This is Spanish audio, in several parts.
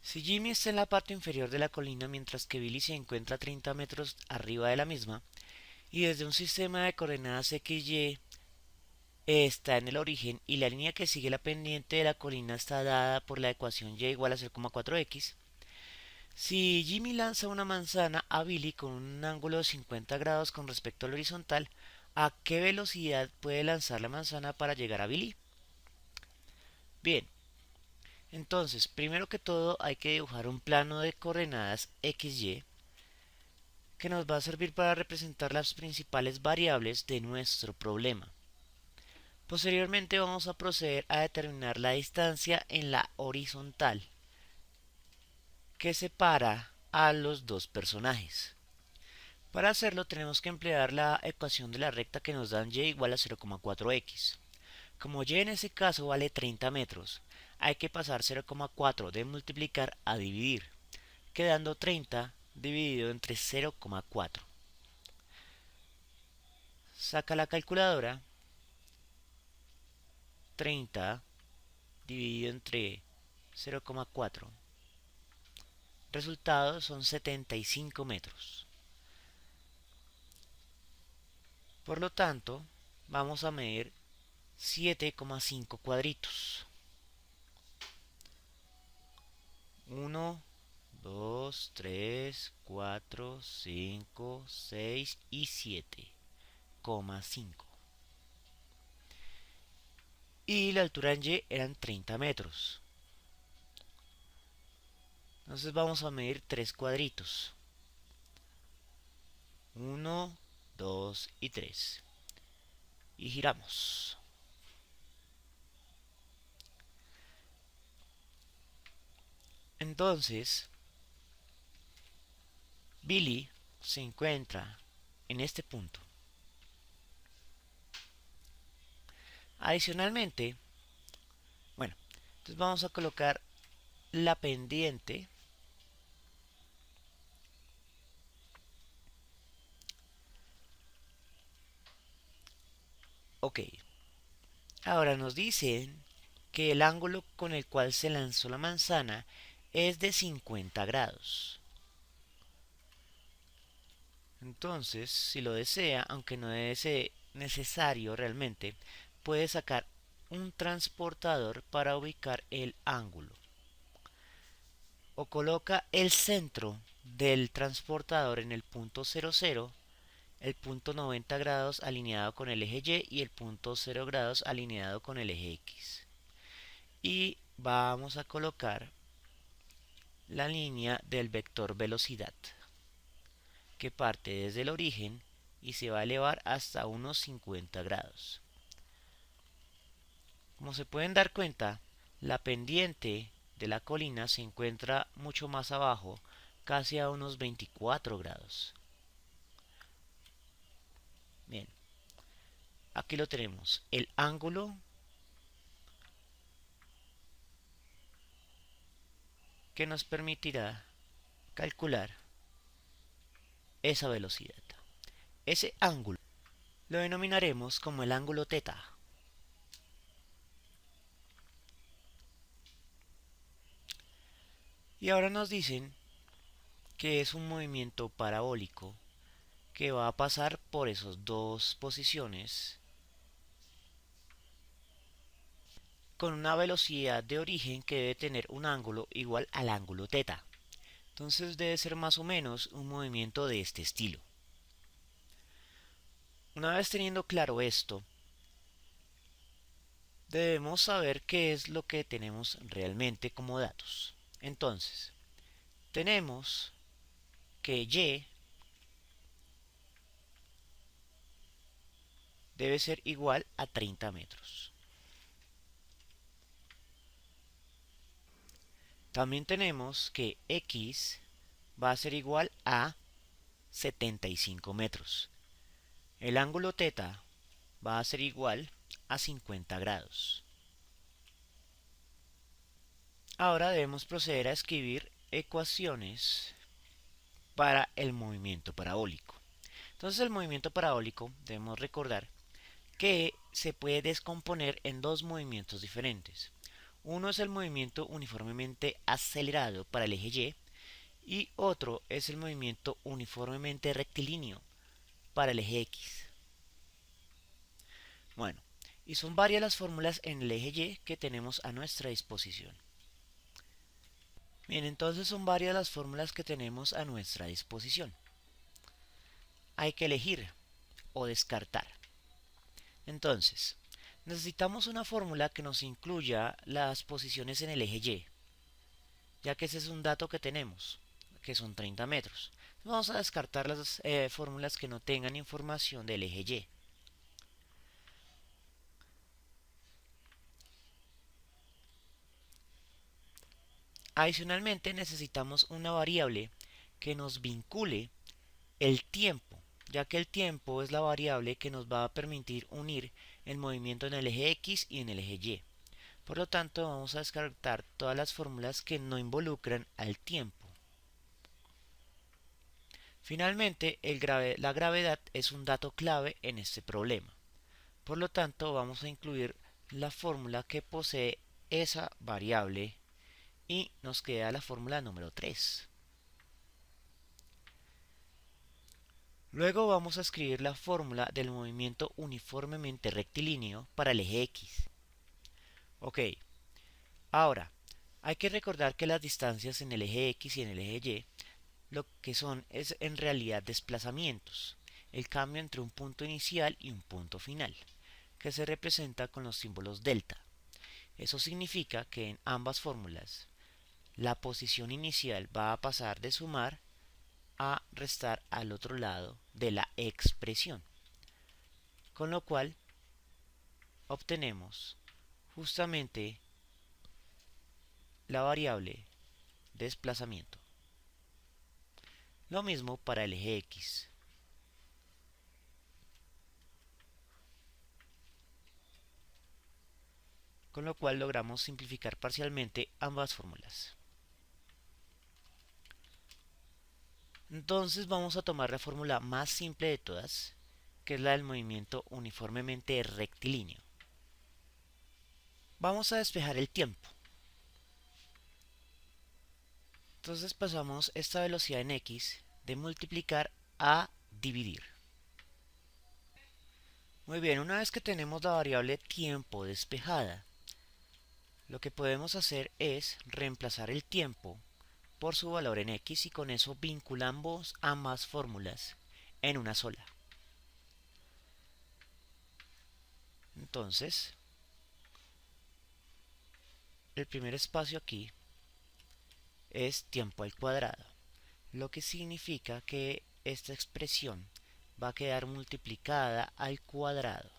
Si Jimmy está en la parte inferior de la colina mientras que Billy se encuentra a 30 metros arriba de la misma, y desde un sistema de coordenadas XY está en el origen y la línea que sigue la pendiente de la colina está dada por la ecuación y igual a 0,4x, si Jimmy lanza una manzana a Billy con un ángulo de 50 grados con respecto al horizontal, ¿a qué velocidad puede lanzar la manzana para llegar a Billy? Bien, entonces, primero que todo hay que dibujar un plano de coordenadas XY que nos va a servir para representar las principales variables de nuestro problema. Posteriormente vamos a proceder a determinar la distancia en la horizontal que separa a los dos personajes. Para hacerlo tenemos que emplear la ecuación de la recta que nos dan y igual a 0,4x. Como y en ese caso vale 30 metros, hay que pasar 0,4 de multiplicar a dividir, quedando 30 dividido entre 0,4. Saca la calculadora. 30 dividido entre 0,4. Resultados son 75 metros. Por lo tanto, vamos a medir 7,5 cuadritos. 1, 2, 3, 4, 5, 6 y 7,5. Y la altura en Y eran 30 metros. Entonces vamos a medir 3 cuadritos. 1, 2 y 3. Y giramos. Entonces, Billy se encuentra en este punto. Adicionalmente, bueno, entonces vamos a colocar la pendiente. Ok, ahora nos dicen que el ángulo con el cual se lanzó la manzana es de 50 grados. Entonces, si lo desea, aunque no es necesario realmente, puede sacar un transportador para ubicar el ángulo. O coloca el centro del transportador en el punto 00, el punto 90 grados alineado con el eje Y y el punto 0 grados alineado con el eje X. Y vamos a colocar la línea del vector velocidad que parte desde el origen y se va a elevar hasta unos 50 grados. Como se pueden dar cuenta, la pendiente de la colina se encuentra mucho más abajo, casi a unos 24 grados. Bien, aquí lo tenemos, el ángulo que nos permitirá calcular esa velocidad. Ese ángulo lo denominaremos como el ángulo teta. Y ahora nos dicen que es un movimiento parabólico que va a pasar por esas dos posiciones con una velocidad de origen que debe tener un ángulo igual al ángulo teta. Entonces debe ser más o menos un movimiento de este estilo. Una vez teniendo claro esto, debemos saber qué es lo que tenemos realmente como datos. Entonces, tenemos que Y debe ser igual a 30 metros. También tenemos que X va a ser igual a 75 metros. El ángulo teta va a ser igual a 50 grados. Ahora debemos proceder a escribir ecuaciones para el movimiento parabólico. Entonces el movimiento parabólico debemos recordar que se puede descomponer en dos movimientos diferentes. Uno es el movimiento uniformemente acelerado para el eje Y y otro es el movimiento uniformemente rectilíneo para el eje X. Bueno, y son varias las fórmulas en el eje Y que tenemos a nuestra disposición. Bien, entonces son varias las fórmulas que tenemos a nuestra disposición. Hay que elegir o descartar. Entonces, necesitamos una fórmula que nos incluya las posiciones en el eje Y, ya que ese es un dato que tenemos, que son 30 metros. Vamos a descartar las fórmulas que no tengan información del eje Y. Adicionalmente, necesitamos una variable que nos vincule el tiempo, ya que el tiempo es la variable que nos va a permitir unir el movimiento en el eje X y en el eje Y. Por lo tanto, vamos a descartar todas las fórmulas que no involucran al tiempo. Finalmente, la gravedad es un dato clave en este problema. Por lo tanto, vamos a incluir la fórmula que posee esa variable y nos queda la fórmula número 3. Luego vamos a escribir la fórmula del movimiento uniformemente rectilíneo para el eje X. Ok, ahora hay que recordar que las distancias en el eje X y en el eje Y lo que son es en realidad desplazamientos, el cambio entre un punto inicial y un punto final, que se representa con los símbolos delta. Eso significa que en ambas fórmulas la posición inicial va a pasar de sumar a restar al otro lado de la expresión, con lo cual obtenemos justamente la variable desplazamiento. Lo mismo para el eje X. Con lo cual logramos simplificar parcialmente ambas fórmulas. Entonces vamos a tomar la fórmula más simple de todas, que es la del movimiento uniformemente rectilíneo. Vamos a despejar el tiempo. Entonces pasamos esta velocidad en x de multiplicar a dividir. Muy bien, una vez que tenemos la variable tiempo despejada, lo que podemos hacer es reemplazar el tiempo por su valor en x y con eso vinculamos ambas fórmulas en una sola. Entonces, el primer espacio aquí es tiempo al cuadrado, lo que significa que esta expresión va a quedar multiplicada al cuadrado.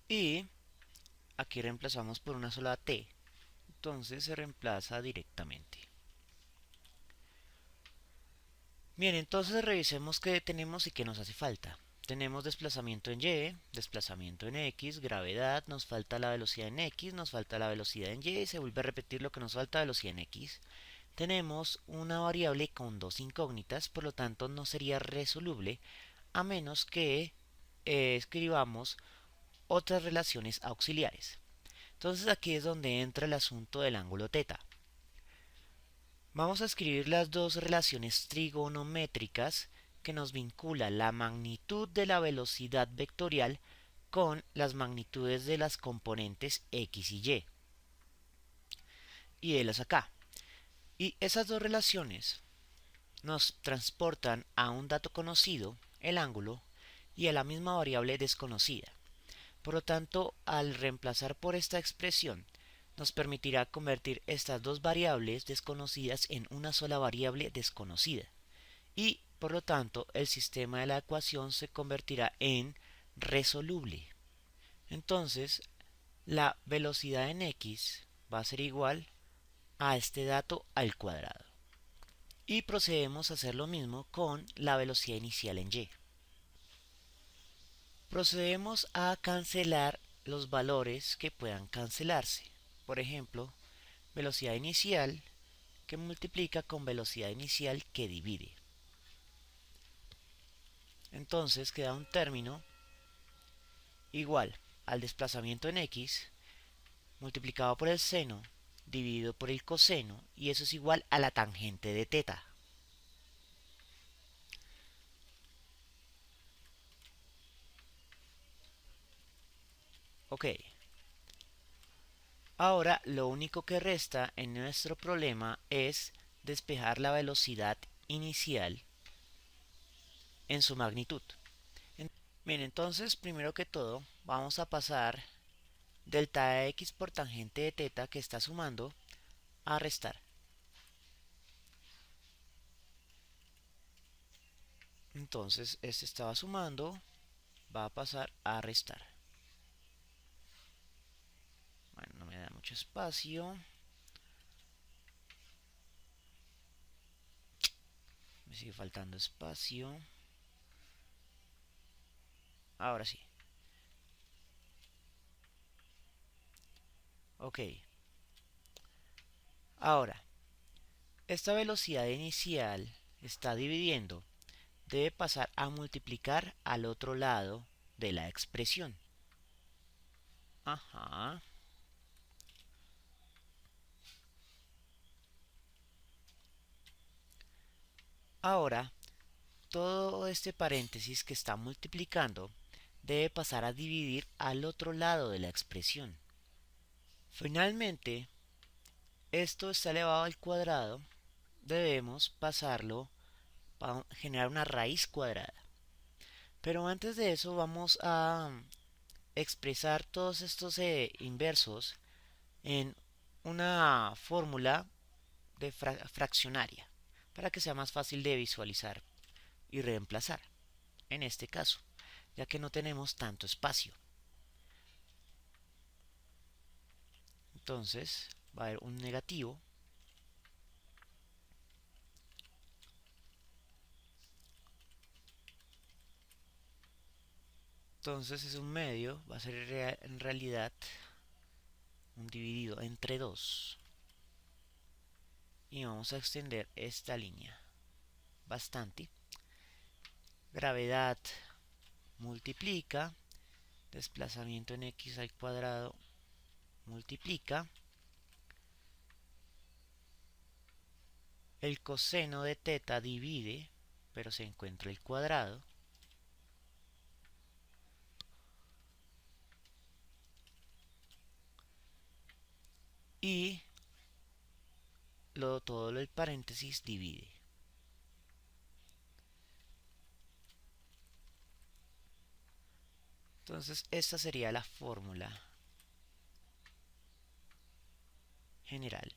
Y aquí reemplazamos por una sola t, entonces se reemplaza directamente. Bien, entonces revisemos qué tenemos y qué nos hace falta. Tenemos desplazamiento en y, desplazamiento en x, gravedad, nos falta la velocidad en x, nos falta la velocidad en y, se vuelve a repetir lo que nos falta, velocidad en x. Tenemos una variable con dos incógnitas, por lo tanto no sería resoluble a menos que escribamos otras relaciones auxiliares. Entonces aquí es donde entra el asunto del ángulo θ. Vamos a escribir las dos relaciones trigonométricas que nos vincula la magnitud de la velocidad vectorial con las magnitudes de las componentes x y y. Y las acá. Y esas dos relaciones nos transportan a un dato conocido, el ángulo, y a la misma variable desconocida. Por lo tanto, al reemplazar por esta expresión, nos permitirá convertir estas dos variables desconocidas en una sola variable desconocida. Y, por lo tanto, el sistema de la ecuación se convertirá en resoluble. Entonces, la velocidad en x va a ser igual a este dato al cuadrado. Y procedemos a hacer lo mismo con la velocidad inicial en y. Procedemos a cancelar los valores que puedan cancelarse. Por ejemplo, velocidad inicial que multiplica con velocidad inicial que divide. Entonces queda un término igual al desplazamiento en x multiplicado por el seno dividido por el coseno, y eso es igual a la tangente de teta. Ok, ahora lo único que resta en nuestro problema es despejar la velocidad inicial en su magnitud. Bien, entonces primero que todo vamos a pasar delta de x por tangente de teta que está sumando a restar. Entonces este estaba sumando, va a pasar a restar. Bueno, no me da mucho espacio. Me sigue faltando espacio. Ahora sí. Ok. Ahora, esta velocidad inicial está dividiendo. Debe pasar a multiplicar al otro lado de la expresión. Ajá. Ahora, todo este paréntesis que está multiplicando debe pasar a dividir al otro lado de la expresión. Finalmente, esto está elevado al cuadrado, debemos pasarlo para generar una raíz cuadrada. Pero antes de eso vamos a expresar todos estos inversos en una fórmula de fraccionaria para que sea más fácil de visualizar y reemplazar en este caso, ya que no tenemos tanto espacio. Entonces va a haber un negativo, entonces es un medio, va a ser en realidad un dividido entre 2, y vamos a extender esta línea bastante. Gravedad multiplica, desplazamiento en x al cuadrado multiplica, el coseno de teta divide, pero se encuentra el cuadrado, y todo el paréntesis divide. Entonces esta sería la fórmula general,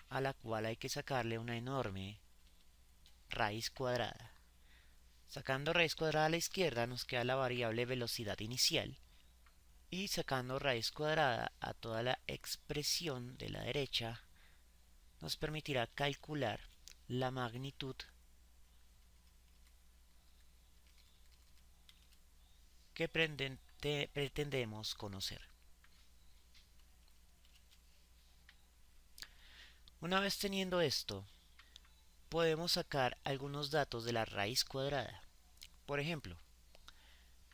a la cual hay que sacarle una enorme raíz cuadrada. Sacando raíz cuadrada a la izquierda nos queda la variable velocidad inicial, y sacando raíz cuadrada a toda la expresión de la derecha nos permitirá calcular la magnitud que pretendemos conocer. Una vez teniendo esto, podemos sacar algunos datos de la raíz cuadrada. Por ejemplo,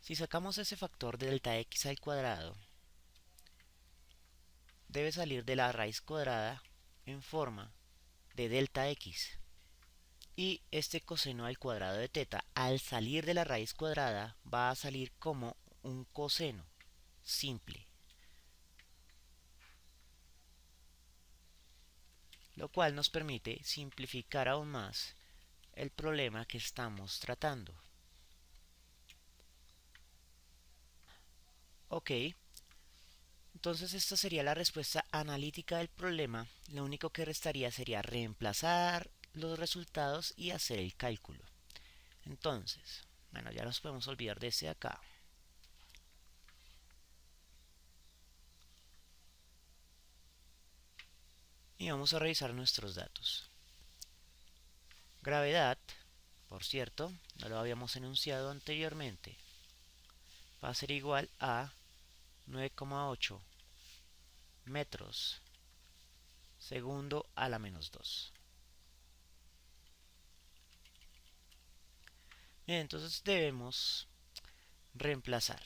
si sacamos ese factor de delta x al cuadrado, debe salir de la raíz cuadrada en forma de delta x. Y este coseno al cuadrado de teta, al salir de la raíz cuadrada, va a salir como un coseno simple, lo cual nos permite simplificar aún más el problema que estamos tratando. Ok, entonces esta sería la respuesta analítica del problema. Lo único que restaría sería reemplazar los resultados y hacer el cálculo. Entonces, bueno, ya nos podemos olvidar de este de acá. Y vamos a revisar nuestros datos. Gravedad, por cierto, no lo habíamos enunciado anteriormente, va a ser igual a 9,8 metros segundo a la menos 2. Bien, entonces debemos reemplazar.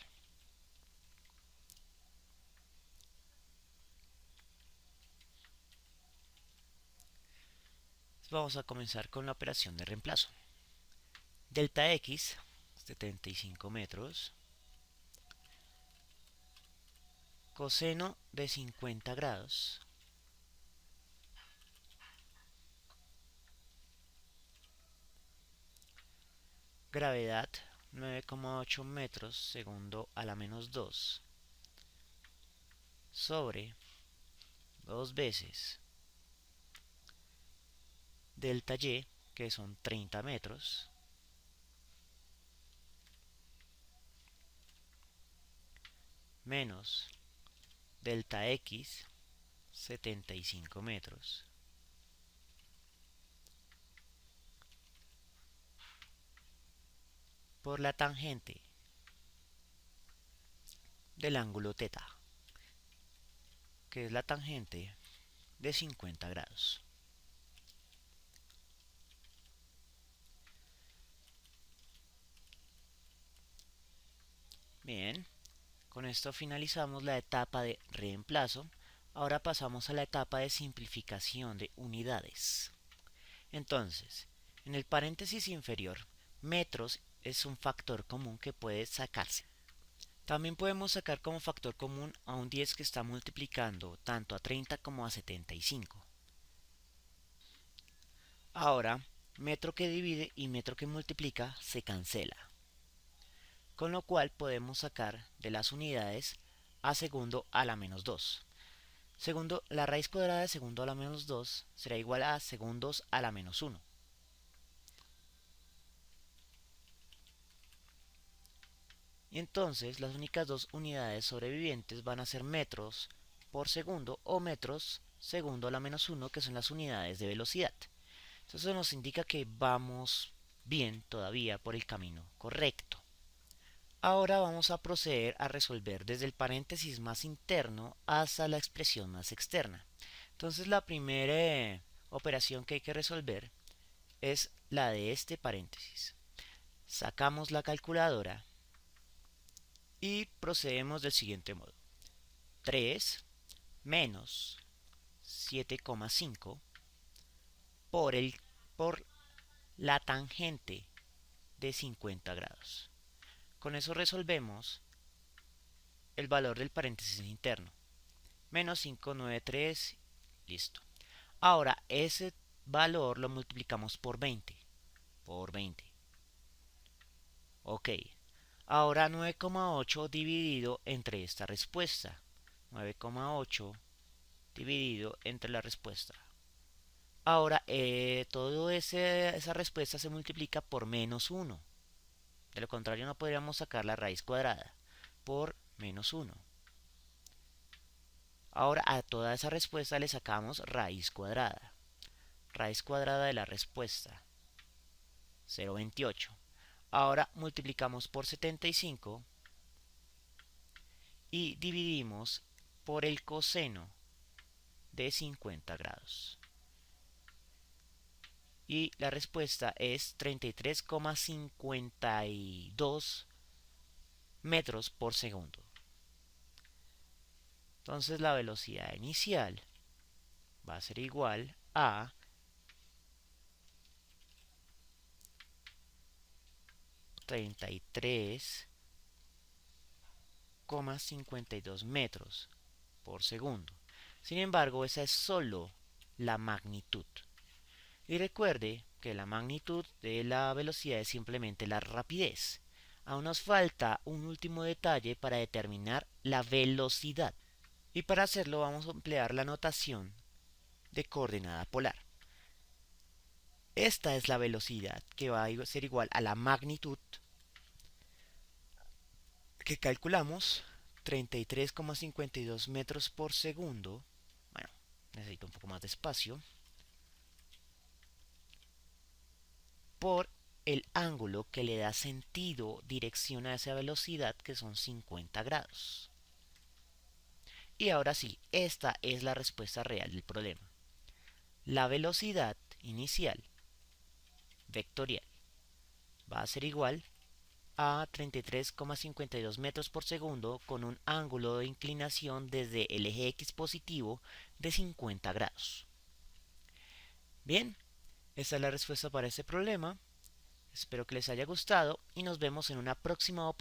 vamos a comenzar con la operación de reemplazo. Delta X, 75 metros, coseno de 50 grados, gravedad 9,8 metros segundo a la menos 2, sobre 2 veces delta Y, que son 30 metros, menos delta X, 75 metros, por la tangente del ángulo teta, que es la tangente de 50 grados. Bien, con esto finalizamos la etapa de reemplazo. Ahora pasamos a la etapa de simplificación de unidades. Entonces, en el paréntesis inferior, metros es un factor común que puede sacarse. También podemos sacar como factor común a un 10 que está multiplicando tanto a 30 como a 75. Ahora, metro que divide y metro que multiplica se cancela, con lo cual podemos sacar de las unidades a segundo a la menos 2. Segundo, la raíz cuadrada de segundo a la menos 2 será igual a segundos a la menos 1. Y entonces las únicas dos unidades sobrevivientes van a ser metros por segundo o metros segundo a la menos 1, que son las unidades de velocidad. Entonces eso nos indica que vamos bien todavía por el camino correcto. Ahora vamos a proceder a resolver desde el paréntesis más interno hasta la expresión más externa. Entonces la primera operación que hay que resolver es la de este paréntesis. Sacamos la calculadora y procedemos del siguiente modo. 3 menos 7,5 por la tangente de 50 grados. Con eso resolvemos el valor del paréntesis interno. Menos 593, listo. Ahora ese valor lo multiplicamos por 20. Por 20. Ok. Ahora 9,8 dividido entre esta respuesta. 9,8 dividido entre la respuesta. Ahora toda esa respuesta se multiplica por menos 1. De lo contrario no podríamos sacar la raíz cuadrada por menos 1. Ahora a toda esa respuesta le sacamos raíz cuadrada. Raíz cuadrada de la respuesta, 0,28. Ahora multiplicamos por 75 y dividimos por el coseno de 50 grados. Y la respuesta es 33,52 metros por segundo. Entonces la velocidad inicial va a ser igual a 33,52 metros por segundo. Sin embargo, esa es solo la magnitud. Y recuerde que la magnitud de la velocidad es simplemente la rapidez. Aún nos falta un último detalle para determinar la velocidad. Y para hacerlo vamos a emplear la notación de coordenada polar. Esta es la velocidad que va a ser igual a la magnitud que calculamos, 33,52 metros por segundo. Bueno, necesito un poco más de espacio. Por el ángulo que le da sentido, dirección a esa velocidad, que son 50 grados. Y ahora sí, esta es la respuesta real del problema. La velocidad inicial vectorial va a ser igual a 33,52 metros por segundo con un ángulo de inclinación desde el eje X positivo de 50 grados. Bien, Esta es la respuesta para este problema. Espero que les haya gustado y nos vemos en una próxima oportunidad.